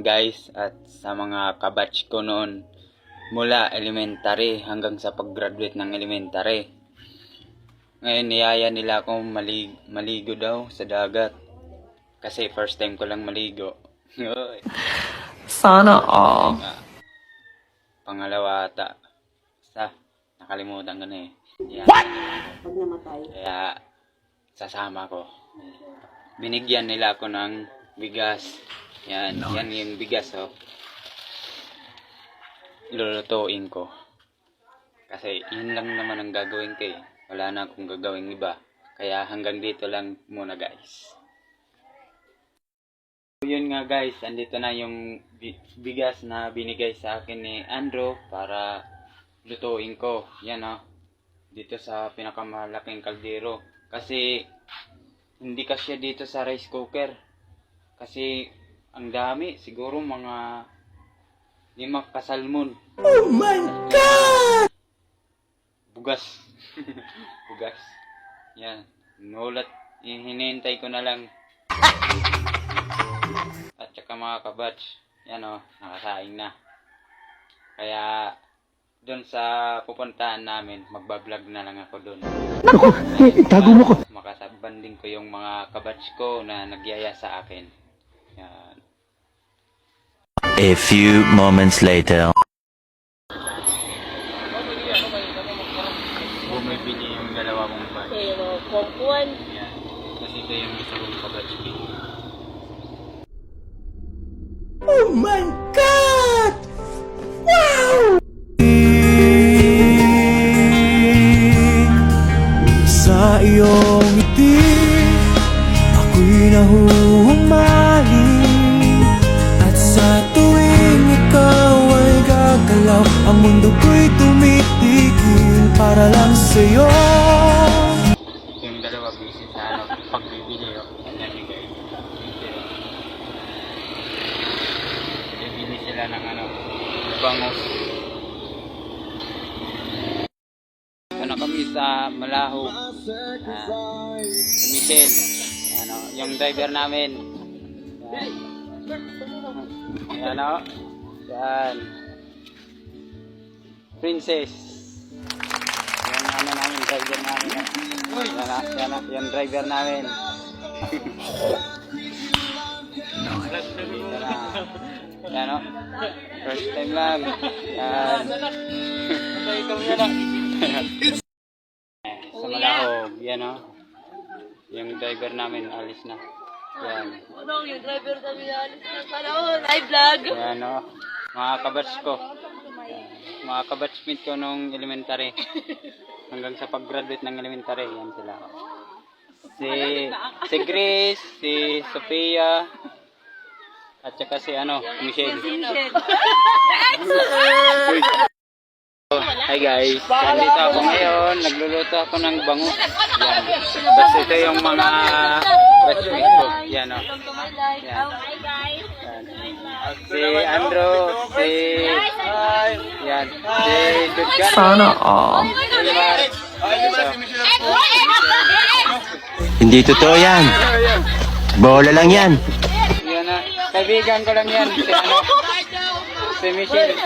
guys at sa mga kabatch ko noon mula elementary hanggang sa pag-graduate ng elementary. Ngayon niyaya nila akong maligo daw sa dagat. Kasi first time ko lang maligo. Sana all. Pangalawa ata. Basta nakalimutan ko na eh. Yan. Pag namatay. Kaya sasama ko. Binigyan nila ako ng bigas. Yan, yan yung bigas oh. Lulutuin ko. Kasi yun lang naman ang gagawin ko eh. Wala na akong gagawin iba. Kaya hanggang dito lang muna guys. Yun nga guys, andito na yung bigas na binigay sa akin ni Andrew para lutuin ko. Yan oh. Dito sa pinakamalaking kaldero. Kasi hindi kasi dito sa rice cooker. Kasi ang dami, siguro mga 5 kasalmon. Oh my God! Bugas. Bugas. Yan. Nulat. Hinihintay ko na lang. At saka mga kabatch. Yan o. Nakasaing na. Kaya doon sa pupuntahan namin, magbablog na lang ako doon. Naku! Itago mo ko! Makasabanding ko yung mga kabatch ko na nagyaya sa akin. Yan. A few moments later. Bumibili yung dalawa kong batch. Okay, mga kumpuan. Yan. Kasi ito yung isa kong kabatch. Oh my God! Wow! Sa iyong ngiti, ako'y nahuhumaling. At sa tuwing ikaw ay gagalaw, ang mundo ko'y tumitigil para lang sa'yo. Yung dalawa busy sa pagbibili o. Yan yung guys. Bibili sila ng bangos. Ito na kami sa Malahog. Michelle. Yung driver namin. Yan o. Yan. Princess. Yung namin, driver namin. Yung driver namin. Yan o. First time lang. Yan. Sa Malahog. Yan o. Yung driver namin alis na. Yan. Yung driver kami alis na panahon. Hi vlog! Yan o. Mga kabatch ko. Mga kabatchmate ko nung elementary. Hanggang sa pag-graduate ng elementary. Yan sila. Si Grace, si Sophia, at saka si Michelle. Hi guys, nandito ako ngayon, nagluluto ako ng bangus. Yan. Tapos ito yung mga batchmate ko. Yan o. Yan. Si Andrew, yan. Si Dudgan. Sana all. Hindi totoo yan. Bola lang yan. Yan na. Kaibigan ko lang yan. Si Michelle.